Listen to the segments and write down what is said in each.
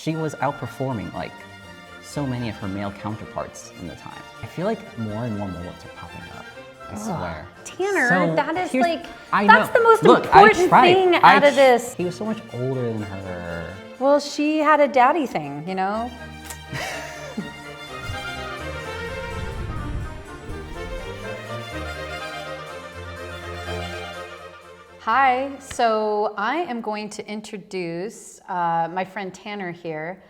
she was outperforming like so many of her male counterparts in the time. I feel like more and more mullets are popping up. I swear. Tanner, So, that is here's- like, I that's know. the most Look, important thing out of this. He was so much older than her. Well, she had a daddy thing, you know? Hi, so I am going to introduce my friend Tanner here.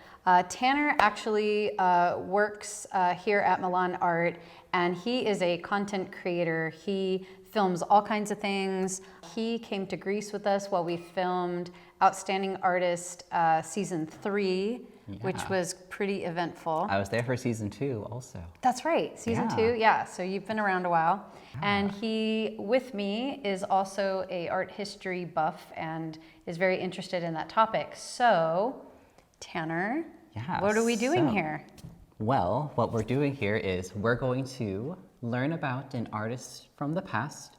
Tanner actually works here at Milan Art, and he is a content creator. He films all kinds of things. He came to Greece with us while we filmed Outstanding Artist Season 3, which was pretty eventful. I was there for Season 2 also. That's right, Season 2, yeah. So you've been around a while. And he, with me, is also a art history buff and is very interested in that topic. So, Tanner, what are we doing here? Well, what we're doing here is we're going to learn about an artist from the past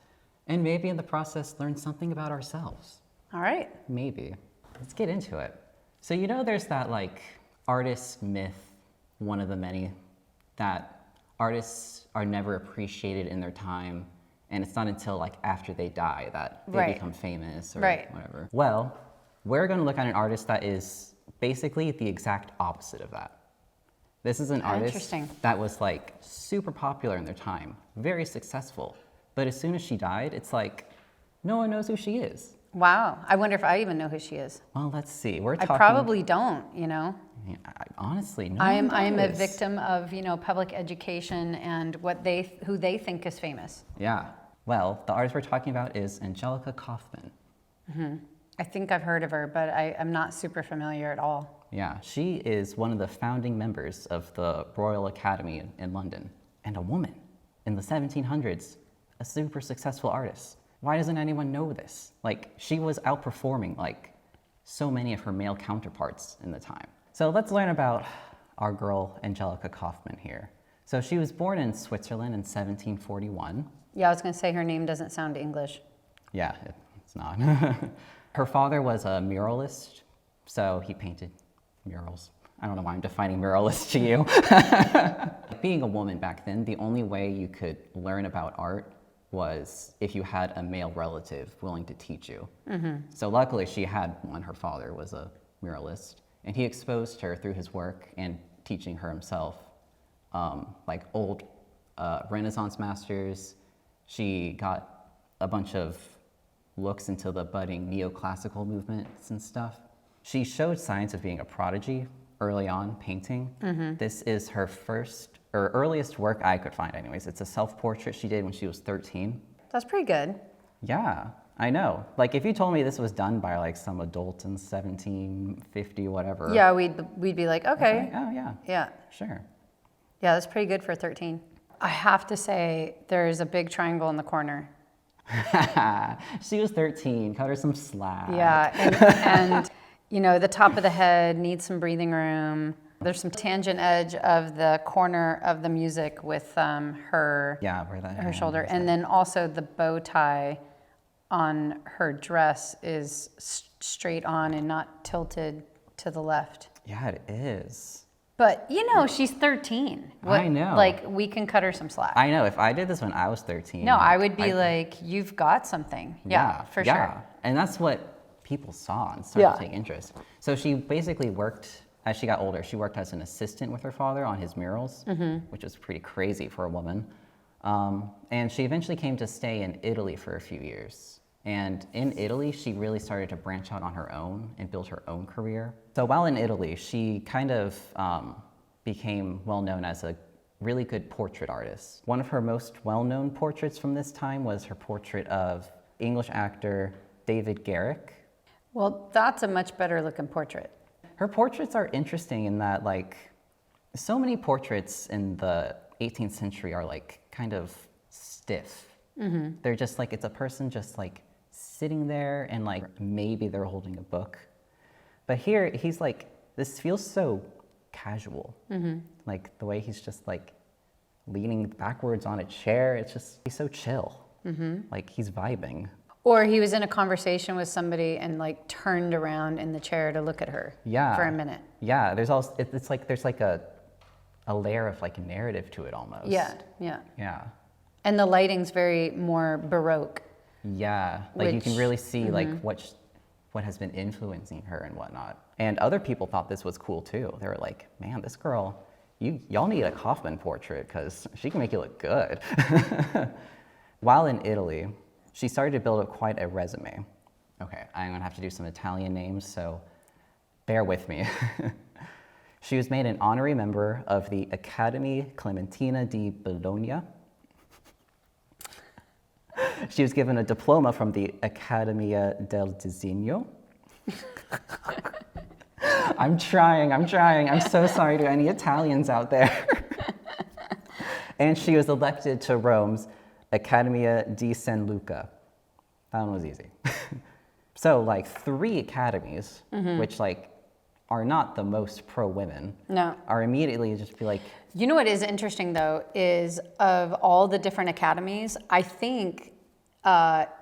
and maybe in the process learn something about ourselves. All right. Maybe. Let's get into it. So you know there's that like artist myth, one of the many, that artists are never appreciated in their time, and it's not until like after they die that they become famous or whatever. Well, we're going to look at an artist that is basically the exact opposite of that. This is an artist that was like super popular in their time, very successful, but as soon as she died, it's like no one knows who she is. Wow, I wonder if I even know who she is. Well, let's see. I probably don't, you know. Honestly, no. I'm a victim of, you know, public education and who they think is famous. Yeah. Well, the artist we're talking about is Angelica Kauffman. I think I've heard of her, but I'm not super familiar at all. Yeah, she is one of the founding members of the Royal Academy in London, and a woman in the 1700s, a super successful artist. Why doesn't anyone know this? Like, she was outperforming like so many of her male counterparts in the time. So let's learn about our girl, Angelica Kauffman here. So she was born in Switzerland in 1741. Yeah, I was gonna say her name doesn't sound English. Yeah, it's not. Her father was a muralist, so he painted murals. I don't know why I'm defining muralist to you. Being a woman back then, the only way you could learn about art was if you had a male relative willing to teach you. So luckily she had one. Her father was a muralist, and he exposed her through his work and teaching her himself, like old Renaissance masters. She got a bunch of looks into the budding neoclassical movements and stuff. She showed signs of being a prodigy early on painting. This is her earliest work I could find anyways. It's a self-portrait she did when she was 13. That's pretty good. Yeah, I know. Like if you told me this was done by like some adult in 1750, whatever. Yeah, we'd be like, okay. Oh yeah. Yeah. Sure. Yeah, that's pretty good for 13. I have to say, there's a big triangle in the corner. She was 13, cut her some slack. Yeah, and you know, the top of the head needs some breathing room. There's some tangent edge of the corner of the music with her shoulder. And then also the bow tie on her dress is straight on and not tilted to the left. Yeah, it is. But, you know, she's 13. I know. Like, we can cut her some slack. I know. If I did this when I was 13. No, I would be like, you've got something. Yeah, for sure. And that's what people saw and started to take interest. So she basically worked, as she got older, she worked as an assistant with her father on his murals, which was pretty crazy for a woman. And she eventually came to stay in Italy for a few years. And in Italy, she really started to branch out on her own and build her own career. So while in Italy, she kind of became well known as a really good portrait artist. One of her most well-known portraits from this time was her portrait of English actor David Garrick. Well, that's a much better looking portrait. Her portraits are interesting in that, like, so many portraits in the 18th century are like kind of stiff. They're just like, it's a person just like sitting there and like maybe they're holding a book. But here he's like, this feels so casual. Like the way he's just like leaning backwards on a chair, it's just, he's so chill. Like he's vibing. Or he was in a conversation with somebody and like turned around in the chair to look at her Yeah. for a minute. Yeah, there's also, it's like, there's like a layer of like narrative to it almost. Yeah, yeah. Yeah. And the lighting's very more Baroque. Yeah, like you can Which- really see like what has been influencing her and whatnot. And other people thought this was cool too. They were like, man, this girl, y'all need a Kauffman portrait because she can make you look good. While in Italy, she started to build up quite a resume. Okay, I'm gonna have to do some Italian names, so bear with me. She was made an honorary member of the Accademia Clementina di Bologna. She was given a diploma from the Accademia del Disegno. I'm trying. I'm so sorry to any Italians out there. And she was elected to Rome's Accademia di San Luca. That one was easy. So like 3 academies, which like are not the most pro-women, No. are immediately just be like, You know what is interesting though is of all the different academies, I think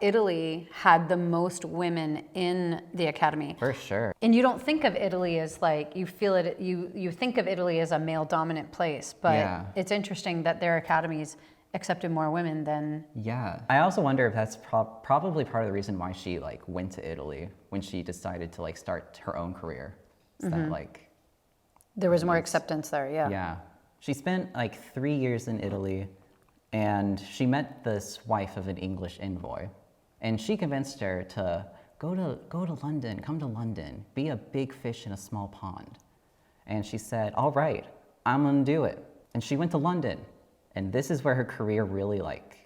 Italy had the most women in the academy. for sure. And you don't think of Italy as like, you feel it, you think of Italy as a male dominant place, but Yeah. it's interesting that their academies accepted more women than, Yeah. I also wonder if that's probably part of the reason why she like went to Italy when she decided to like start her own career. Is that like, there was more acceptance there, yeah. yeah. She spent like 3 years in Italy and she met this wife of an English envoy. And she convinced her to go to London, come to London, be a big fish in a small pond. And she said, all right, I'm gonna do it. And she went to London. And this is where her career really like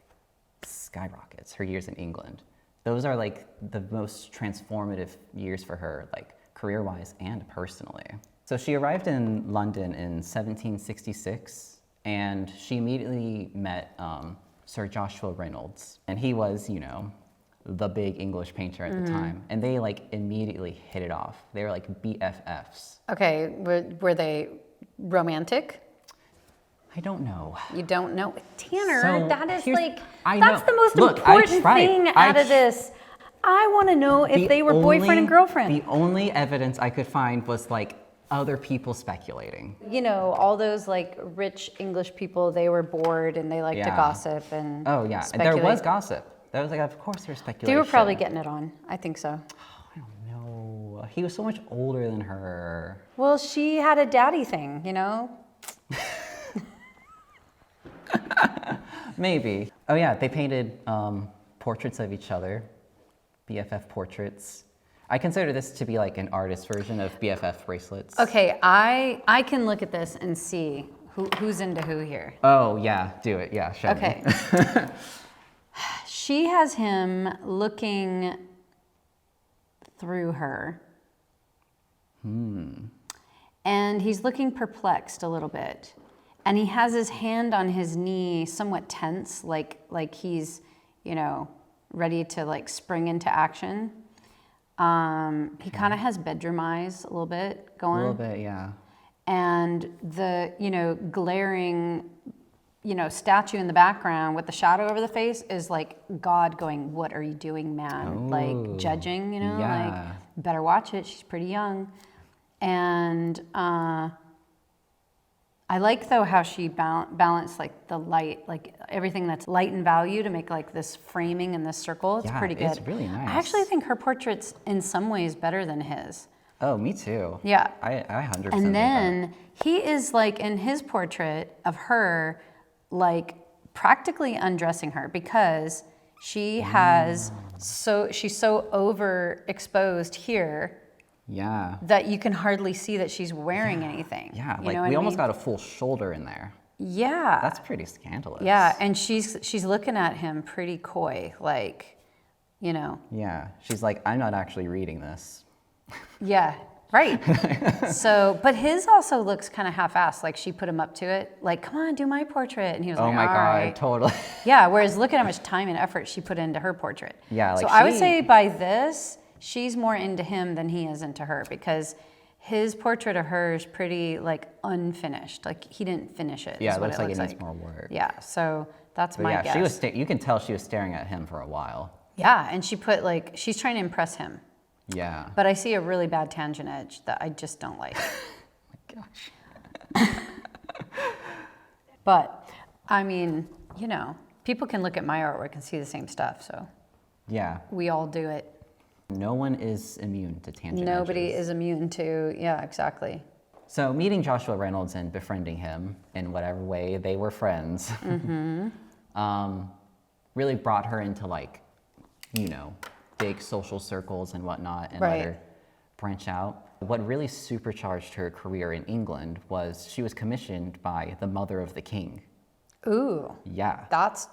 skyrockets, her years in England. Those are like the most transformative years for her, like career-wise and personally. So she arrived in London in 1766, and she immediately met Sir Joshua Reynolds. And he was, you know, the big English painter at the time. And they like immediately hit it off. They were like BFFs. Okay, were they romantic? I don't know. You don't know? Tanner, So, that is here's- like, I that's know. the most Look, I important tried. thing I out of this. I want to know if they were boyfriend and girlfriend. The only evidence I could find was like other people speculating. You know, all those like rich English people, they were bored and they liked to Yeah. gossip and Oh yeah, and speculate. there was gossip. That was like, of course there's speculation. They were probably getting it on. I think so. I don't know. He was so much older than her. Well, she had a daddy thing, you know? Maybe. Oh yeah, they painted portraits of each other, BFF portraits. I consider this to be like an artist version of BFF bracelets. Okay, I can look at this and see who's into who here. Oh yeah, do it. Yeah, show Okay. me. She has him looking through her. And he's looking perplexed a little bit. And he has his hand on his knee, somewhat tense, like he's, you know, ready to like spring into action. He kind of has bedroom eyes a little bit A going. little bit, yeah. And the, you know, glaring, you know, statue in the background with the shadow over the face is like God going, what are you doing, man? Like Ooh, judging, you know, yeah. like better watch it. She's pretty young. And I like though how she balanced like the light, like everything that's light and value to make like this framing in this circle. It's Yeah, pretty good. it's really nice. I actually think her portrait's in some ways better than his. Oh, me too. Yeah. I 100% think And that. then he is like in his portrait of her, like practically undressing her because she has she's so overexposed here Yeah. that you can hardly see that she's wearing anything. Yeah, You like know what we I almost mean? got a full shoulder in there. Yeah. That's pretty scandalous. Yeah, and she's looking at him pretty coy, like, you know. Yeah, she's like, I'm not actually reading this. Yeah, right. So, but his also looks kind of half-assed, like she put him up to it, like, come on, do my portrait. And he was Oh like, my all God, right. totally. Yeah, whereas look at how much time and effort she put into her portrait. Yeah, like so I would she- say by this, she's more into him than he is into her because his portrait of her is pretty like unfinished. Like he didn't finish it. Yeah, is it what looks like it needs more work. Yeah, so that's But my yeah, guess. she was. You can tell she was staring at him for a while. Yeah, and she put like, she's trying to impress him. Yeah. But I see a really bad tangent edge that I just don't like. Oh my gosh. But, I mean, you know, people can look at my artwork and see the same stuff, so Yeah. we all do it. No one is immune to tangent Nobody edges. is immune to, yeah, exactly. So meeting Joshua Reynolds and befriending him in whatever way they were friends really brought her into like, you know, big social circles and whatnot and let Right. her branch out. What really supercharged her career in England was she was commissioned by the mother of the king. Ooh, Yeah, that's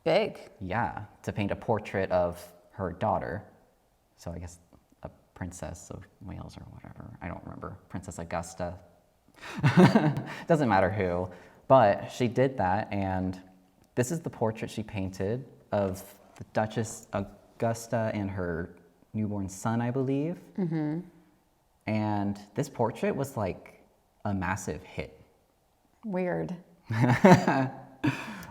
big. yeah, to paint a portrait of her daughter. So I guess a princess of Wales or whatever. I don't remember. Princess Augusta. Doesn't matter who. But she did that, and this is the portrait she painted of the Duchess Augusta and her newborn son, I believe. And this portrait was like a massive hit. Weird.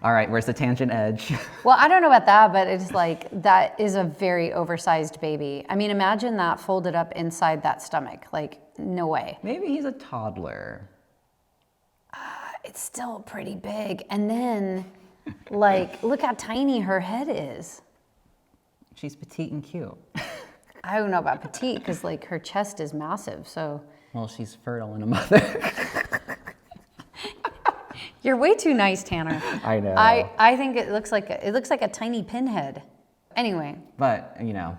All right, where's the tangent edge? Well, I don't know about that, but it's like, that is a very oversized baby. I mean, imagine that folded up inside that stomach. Like, no way. Maybe he's a toddler. It's still pretty big. And then, like, look how tiny her head is. She's petite and cute. I don't know about petite, because, like, her chest is massive, so. Well, she's fertile in a mother. You're way too nice, Tanner. I know. I think it looks like a tiny pinhead. Anyway. But, you know,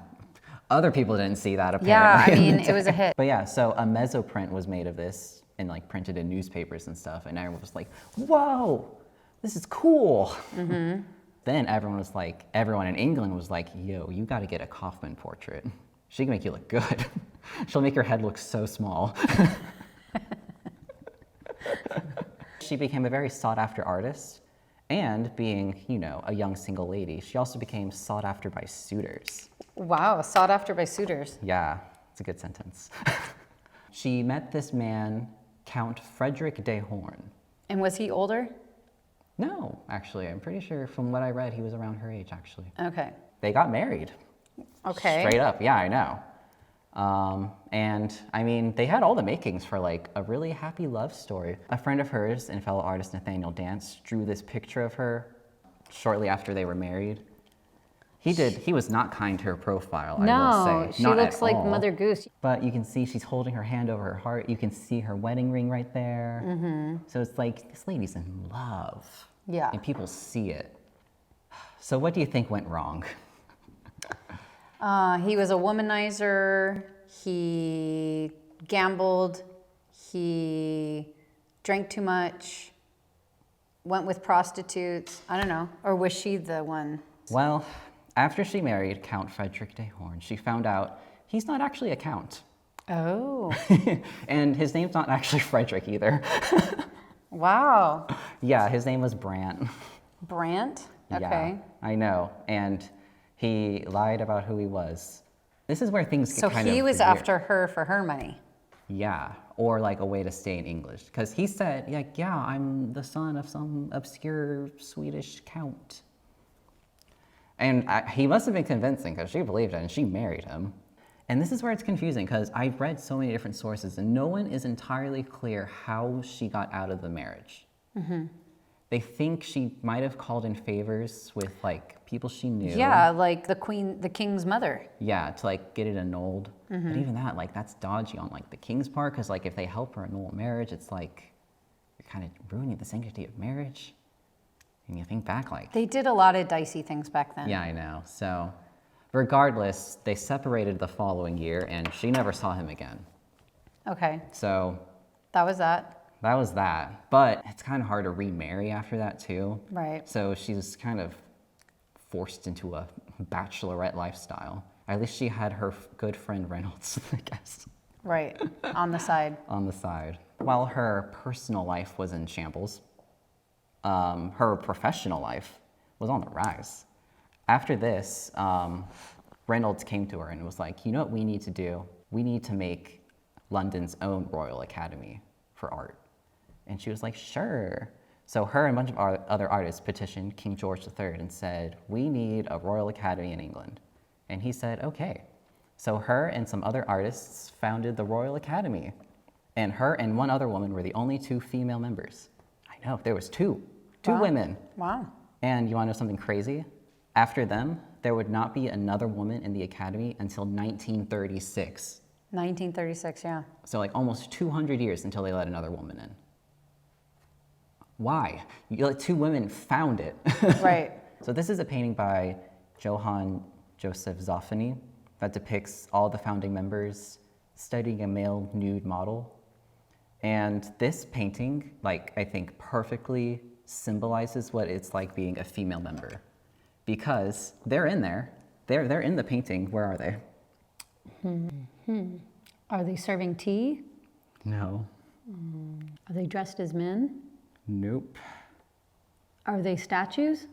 other people didn't see that apparently. Yeah, I mean, it was a hit. But yeah, so a mesoprint was made of this and like printed in newspapers and stuff. And everyone was like, whoa, this is cool. Then everyone in England was like, yo, you got to get a Kauffman portrait. She can make you look good. She'll make your head look so small. She became a very sought after artist. And being, you know, a young single lady, she also became sought after by suitors. Wow, sought after by suitors. Yeah, it's a good sentence. She met this man, Count Frederick de Horn. And was he older? No, actually, I'm pretty sure from what I read, he was around her age, actually. Okay. They got married. Okay. Straight up, yeah, I know. And I mean, they had all the makings for like a really happy love story. A friend of hers and fellow artist Nathaniel Dance drew this picture of her shortly after they were married. He was not kind to her profile, I will say. No, she Not looks at like all. Mother Goose. But you can see she's holding her hand over her heart. You can see her wedding ring right there. So it's like, this lady's in love. Yeah. And people see it. So what do you think went wrong? He was a womanizer. He gambled. He drank too much. Went with prostitutes. I don't know. Or was she the one? Well, after she married Count Frederick de Horn, she found out he's not actually a count. Oh. And his name's not actually Frederick either. Wow. Yeah, his name was Brant. Brant? Okay. Yeah, I know. And he lied about who he was. This is where things get So kind of he was weird. after her for her money. Yeah, or like a way to stay in English. Because he said, like, yeah, I'm the son of some obscure Swedish count. And he must have been convincing because she believed it and she married him. And this is where it's confusing because I've read so many different sources and no one is entirely clear how she got out of the marriage. They think she might have called in favors with like people she knew. Yeah, like the king's mother. Yeah, to like get it annulled. But even that, like that's dodgy on like the king's part because like if they help her annul a marriage, it's like you're kind of ruining the sanctity of marriage. And you think back like... They did a lot of dicey things back then. Yeah, I know. So regardless, they separated the following year and she never saw him again. Okay, So that was that. that was that. But it's kind of hard to remarry after that too. Right. So she's kind of forced into a bachelorette lifestyle. At least she had her good friend Reynolds, I guess, Right, on the side. on the side. While her personal life was in shambles, her professional life was on the rise. After this, Reynolds came to her and was like, you know what we need to do? We need to make London's own Royal Academy for art. And she was like, sure. So her and a bunch of other artists petitioned King George III and said, we need a Royal Academy in England. And he said, okay. So her and some other artists founded the Royal Academy. And her and one other woman were the only 2 female members. I know, there was two Wow. women. Wow. And you wanna know something crazy? After them, there would not be another woman in the Academy until 1936. 1936, yeah. So like almost 200 years until they let another woman in. Why? You let 2 women found it. Right. So this is a painting by Johann Joseph Zoffany that depicts all the founding members studying a male nude model. And this painting, like, I think perfectly symbolizes what it's like being a female member. Because they're in there. They're in the painting. Where are they? Are they serving tea? No. Are they dressed as men? Nope. Are they statues?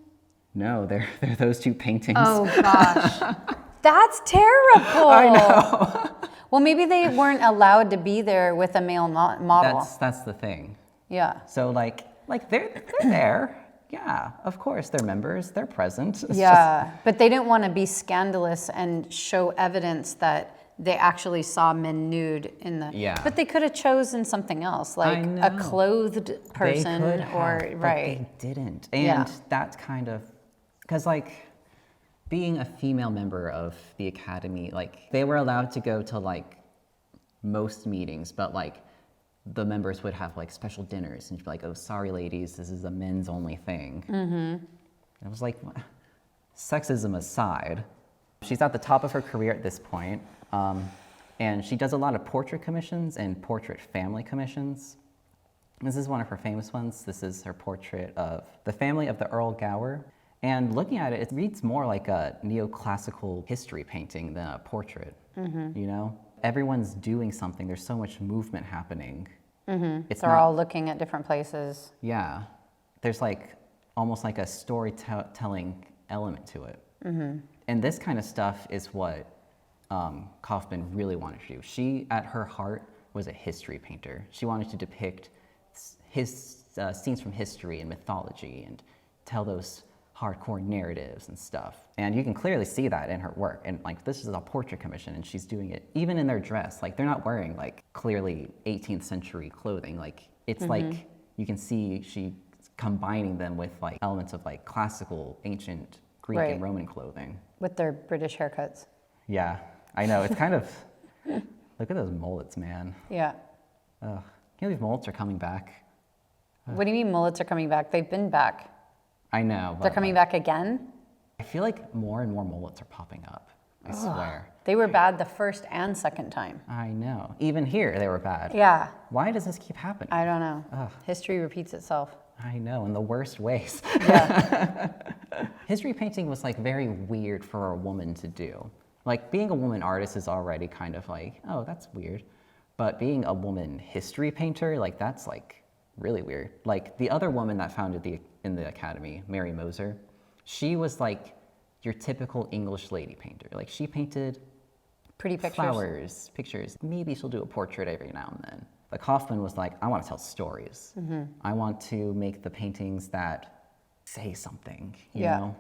No, they're those 2 paintings. Oh gosh. That's terrible. I know. Well, maybe they weren't allowed to be there with a male model. That's the thing. Yeah. So like they're there. Yeah, of course they're members. They're present. It's Yeah, but they didn't want to be scandalous and show evidence that they actually saw men nude in the. Yeah. But they could have chosen something else, like a know. clothed person, They could have, or but right. they didn't. Yeah. And that's kind of because like being a female member of the Academy, like they were allowed to go to like most meetings, but like the members would have like special dinners and be like, oh, sorry ladies, this is a men's only thing. It was like, sexism aside, she's at the top of her career at this point, and she does a lot of portrait commissions and portrait family commissions. This is one of her famous ones. This is her portrait of the family of the Earl Gower. And looking at it, it reads more like a neoclassical history painting than a portrait, you know? Everyone's doing something. There's so much movement happening. It's They're not, all looking at different places. yeah. There's like almost like a storytelling element to it. And this kind of stuff is what Kauffman really wanted to do. She, at her heart, was a history painter. She wanted to depict scenes from history and mythology and tell those hardcore narratives and stuff. And you can clearly see that in her work. And like, this is a portrait commission and she's doing it even in their dress. Like, they're not wearing like clearly 18th century clothing. Like, it's like, you can see she combining them with like elements of like classical, ancient Greek Right. and Roman clothing. With their British haircuts. Yeah, I know. It's kind of, look at those mullets, man. Yeah. Ugh. Can't believe mullets are coming back. What do you mean mullets are coming back? They've been back. I know. But They're coming back again? I feel like more and more mullets are popping up. I swear. They were bad the first and second time. I know. Even here, they were bad. Yeah. Why does this keep happening? I don't know. History repeats itself. I know, in the worst ways. Yeah. History painting was like very weird for a woman to do. Like, being a woman artist is already kind of like, oh, that's weird. But being a woman history painter, like, that's like really weird. Like, the other woman that founded in the Academy, Mary Moser, she was like your typical English lady painter. Like, she painted Pretty pictures. flowers, pictures. Maybe she'll do a portrait every now and then. But Kauffman was like, I want to tell stories. I want to make the paintings that say something, you know?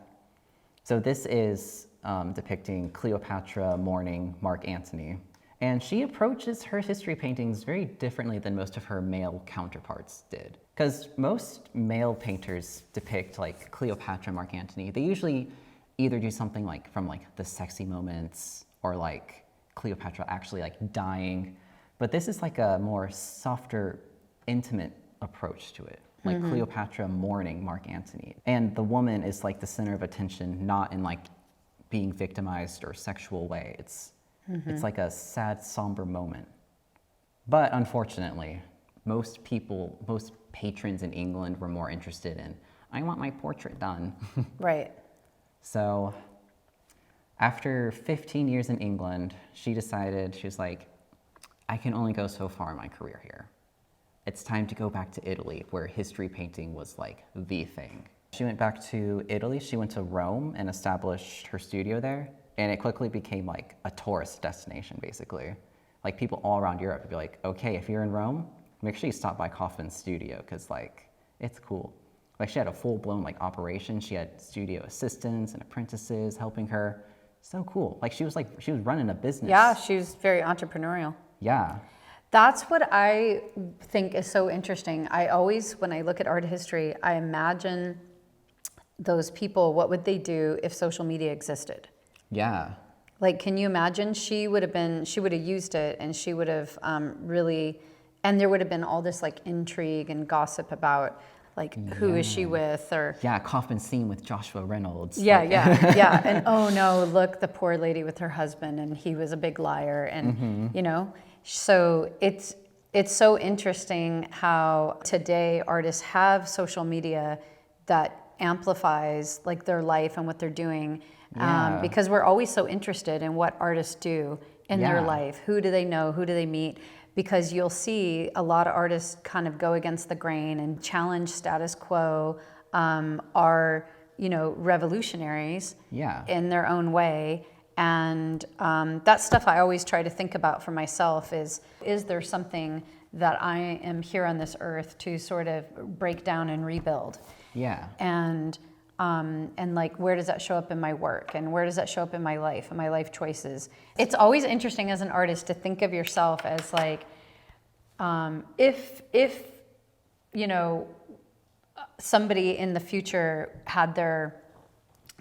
So this is depicting Cleopatra mourning Mark Antony. And she approaches her history paintings very differently than most of her male counterparts did. Because most male painters depict like Cleopatra, Mark Antony. They usually either do something like from like the sexy moments or like Cleopatra actually like dying. But this is like a more softer, intimate approach to it. Like Cleopatra mourning Mark Antony. And the woman is like the center of attention, not in like being victimized or sexual way. It's like a sad, somber moment. But unfortunately, most patrons in England were more interested in, I want my portrait done. Right. So after 15 years in England, she decided, she was like, I can only go so far in my career here. It's time to go back to Italy, where history painting was like the thing. She went back to Italy, she went to Rome and established her studio there. And it quickly became like a tourist destination, basically. Like, people all around Europe would be like, okay, if you're in Rome, make sure you stop by Kauffman's studio, because like, it's cool. Like, she had a full-blown like operation. She had studio assistants and apprentices helping her. so cool. Like she was running a business. Yeah, she was very entrepreneurial. Yeah. That's what I think is so interesting. I always, when I look at art history, I imagine those people, what would they do if social media existed? Yeah. Like, can you imagine? She would have used it, and she would have really, and there would have been all this like intrigue and gossip about like who is she with, or yeah, Kauffman scene with Joshua Reynolds. yeah, like, yeah, and oh no, look, the poor lady with her husband, and he was a big liar, and you know, so it's so interesting how today artists have social media that amplifies like their life and what they're doing. Yeah. Because we're always so interested in what artists do in their Yeah. life. Who do they know? Who do they meet? Because you'll see a lot of artists kind of go against the grain and challenge status quo, are, you know, revolutionaries Yeah. in their own way. And that stuff I always try to think about for myself is there something that I am here on this earth to sort of break down and rebuild? Yeah. And like, where does that show up in my work, and where does that show up in my life and my life choices? It's always interesting as an artist to think of yourself as like, if you know, somebody in the future had their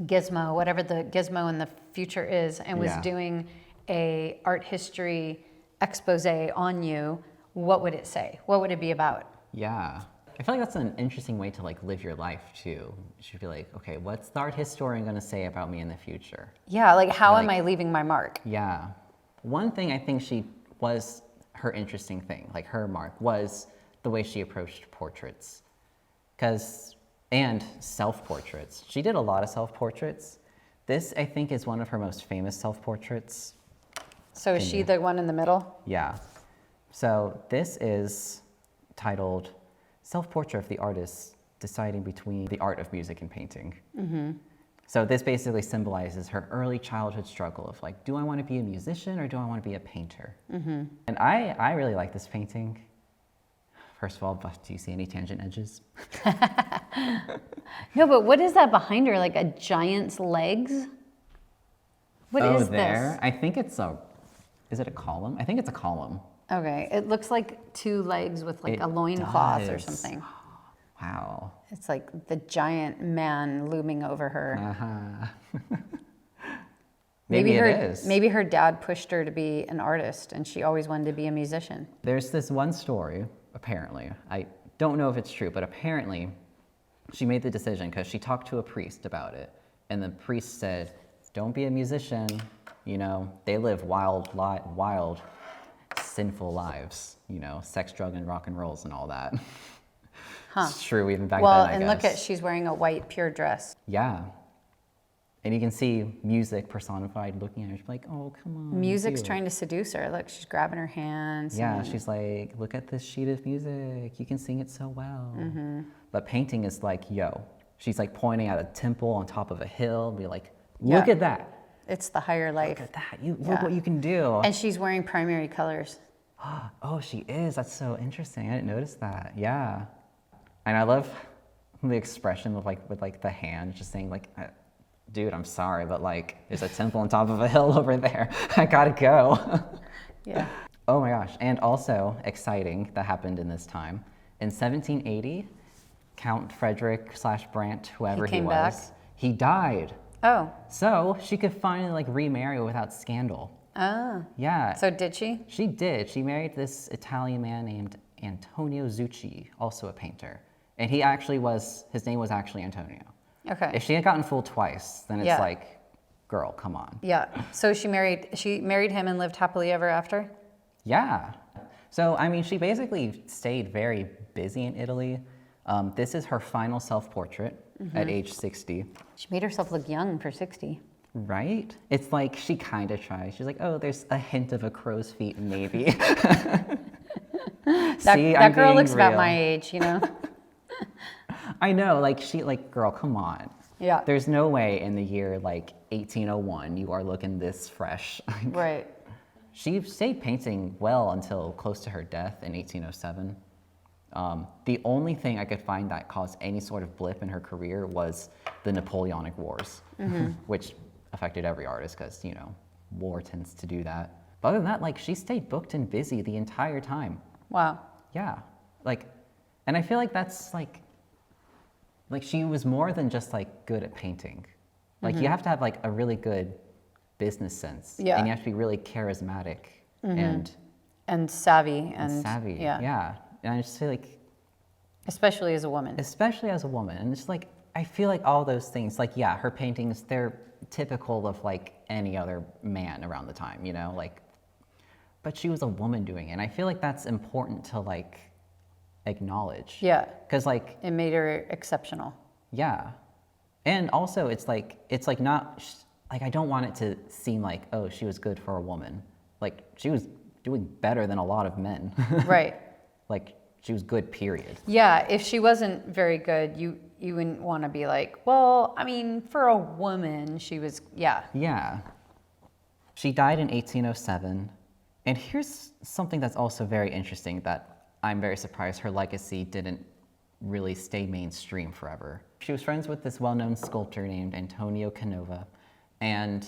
gizmo, whatever the gizmo in the future is, and was Yeah. doing a art history expose on you, what would it say? What would it be about? Yeah. I feel like that's an interesting way to like live your life too. You should be like, okay, what's the art historian going to say about me in the future? Yeah, like how am Like- I leaving my mark? Yeah. One thing I think her interesting thing, like her mark, was the way she approached portraits. And self-portraits. She did a lot of self-portraits. This, I think, is one of her most famous self-portraits. So is she the one in the middle? Yeah. So this is titled Self-Portrait of the Artist Deciding Between the Art of Music and Painting. So this basically symbolizes her early childhood struggle of like, do I want to be a musician or do I want to be a painter? And I really like this painting. First of all, do you see any tangent edges? No, but what is that behind her? Like a giant's legs? What is there. I think is it a column? I think it's a column. this? Okay, it looks like two legs with like It a loincloth or does. something. Wow. It's like the giant man looming over her. Uh-huh. Maybe it is. Maybe her dad pushed her to be an artist, and she always wanted to be a musician. There's this one story, apparently. I don't know if it's true, but apparently she made the decision because she talked to a priest about it. And the priest said, don't be a musician. You know, they live wild, sinful lives. You know, sex, drug, and rock and rolls and all that. It's true even back Well, then, I and guess. look at, she's wearing a white pure dress. Yeah. And you can see music personified looking at her. She's like, oh, come on. Music's cute. trying to seduce her. Look, she's grabbing her hands. Yeah, and- she's like, look at this sheet of music. You can sing it so well. Mm-hmm. But painting is like, yo. She's like pointing at a temple on top of a hill. Be like, look Yeah. at that. It's the higher life. Look at that. Look Yeah. what you can do. And she's wearing primary colors. Oh, she is. That's so interesting. I didn't notice that. Yeah. And I love the expression of like with like the hand just saying like, dude, I'm sorry, but like there's a temple on top of a hill over there. I gotta go. Yeah. Oh my gosh. And also exciting that happened in this time. In 1780, Count Frederick / Brandt, whoever he came was, back? he died. Oh. So she could finally like remarry without scandal. Oh. Yeah. So did she? She did. She married this Italian man named Antonio Zucchi, also a painter. And his name was actually Antonio. Okay. If she had gotten fooled twice, then it's Yeah. like, girl, come on. Yeah. So she married him and lived happily ever after? Yeah. So, I mean, she basically stayed very busy in Italy. This is her final self-portrait at age 60. She made herself look young for 60. Right? It's like she kind of tries. She's like, oh, there's a hint of a crow's feet, maybe. That girl looks about my age, you know? I know, girl, come on. Yeah. There's no way in the year like 1801 you are looking this fresh. Right. She stayed painting well until close to her death in 1807. The only thing I could find that caused any sort of blip in her career was the Napoleonic Wars, which affected every artist because, you know, war tends to do that. But other than that, like, she stayed booked and busy the entire time. Wow. Yeah. Like, and I feel like that's like she was more than just like good at painting. Like, you have to have like a really good business sense. Yeah. And you have to be really charismatic and savvy savvy. Yeah. Yeah. And I just feel like, Especially as a woman. especially as a woman, and it's like, I feel like all those things, like, yeah, her paintings, they're typical of like any other man around the time, you know, like, but she was a woman doing it. And I feel like that's important to like acknowledge. Yeah. Because like, It made her exceptional. yeah. And also it's like not, like, I don't want it to seem like, oh, she was good for a woman. Like, she was doing better than a lot of men. Right. Like, she was good, period. Yeah, if she wasn't very good, you wouldn't want to be like, well, I mean, for a woman, she was, yeah. Yeah. She died in 1807. And here's something that's also very interesting that I'm very surprised her legacy didn't really stay mainstream forever. She was friends with this well-known sculptor named Antonio Canova. And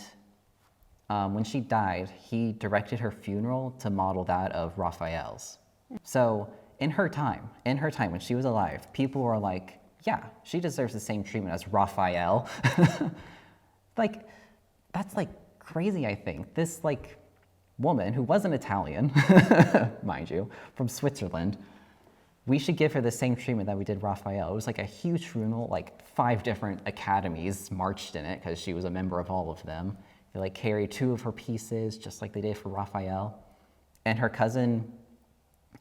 when she died, he directed her funeral to model that of Raphael's. So in her time, when she was alive, people were like, yeah, she deserves the same treatment as Raphael. Like, that's like crazy, I think. This like woman who wasn't Italian, mind you, from Switzerland, we should give her the same treatment that we did Raphael. It was like a huge funeral, like 5 different academies marched in it because she was a member of all of them. They like carried 2 of her pieces, just like they did for Raphael. And her cousin,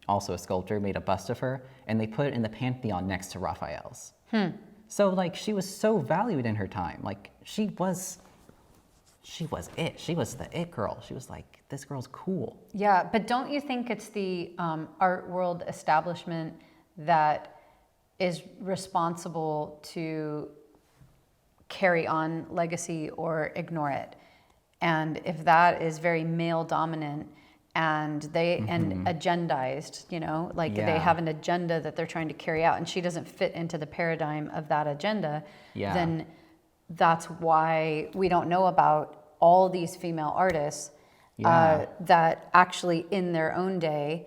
also a sculptor, made a bust of her, and they put it in the Pantheon next to Raphael's. So like, she was so valued in her time. Like, she was it. She was the it girl. She was like, this girl's cool. Yeah, but don't you think it's the art world establishment that is responsible to carry on legacy or ignore it? And if that is very male dominant and and agendized, you know, like they Yeah. have an agenda that they're trying to carry out, and she doesn't fit into the paradigm of that agenda, Yeah. then that's why we don't know about all these female artists Yeah. that actually in their own day,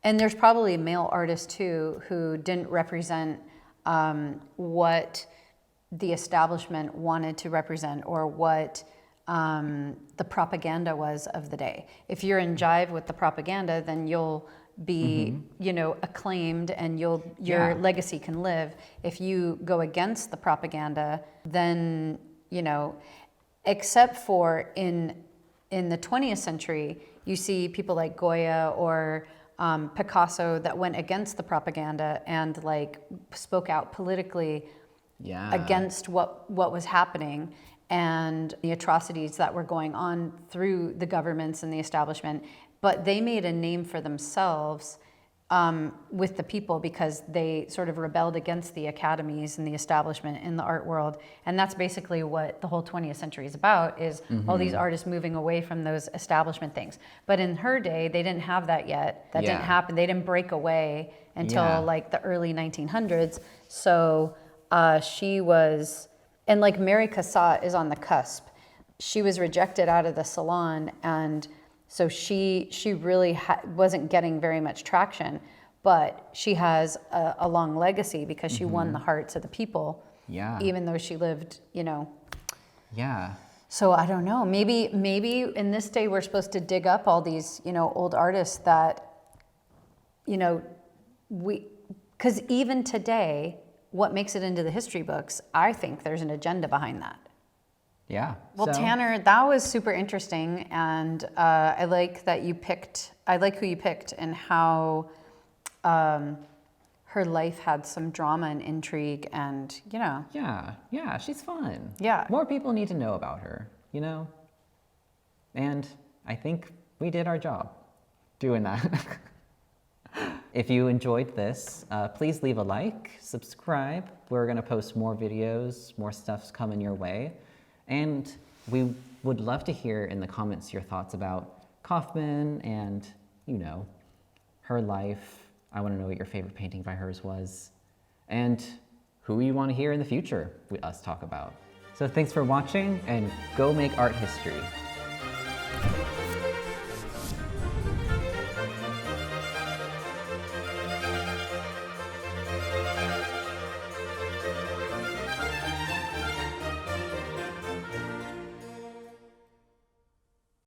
and there's probably male artists too who didn't represent what the establishment wanted to represent or what the propaganda was of the day. If you're in jive with the propaganda, then you'll be, you know, acclaimed, and your Yeah. legacy can live. If you go against the propaganda, then, you know, except for in the 20th century, you see people like Goya or Picasso that went against the propaganda and like spoke out politically Yeah. against what was happening and the atrocities that were going on through the governments and the establishment. But they made a name for themselves with the people because they sort of rebelled against the academies and the establishment in the art world. And that's basically what the whole 20th century is about, is all these artists moving away from those establishment things. But in her day, they didn't have that yet. That didn't Yeah. happen. They didn't break away until Yeah. like the early 1900s. So she was, and like Mary Cassatt is on the cusp. She was rejected out of the salon, and so she really wasn't getting very much traction, but she has a long legacy because she won the hearts of the people. Yeah. Even though she lived, you know. Yeah. So I don't know. Maybe in this day we're supposed to dig up all these, you know, old artists that, you know, because even today, what makes it into the history books, I think there's an agenda behind that. Yeah. Well, So- Tanner, that was super interesting, and I like that you picked. I like who you picked and how her life had some drama and intrigue, and you know. Yeah, she's fun. Yeah. More people need to know about her, you know? And I think we did our job doing that. If you enjoyed this, please leave a like, subscribe. We're gonna post more videos, more stuff's coming your way. And we would love to hear in the comments your thoughts about Kauffman and, you know, her life. I want to know what your favorite painting by hers was and who you want to hear in the future us talk about. So thanks for watching, and go make art history.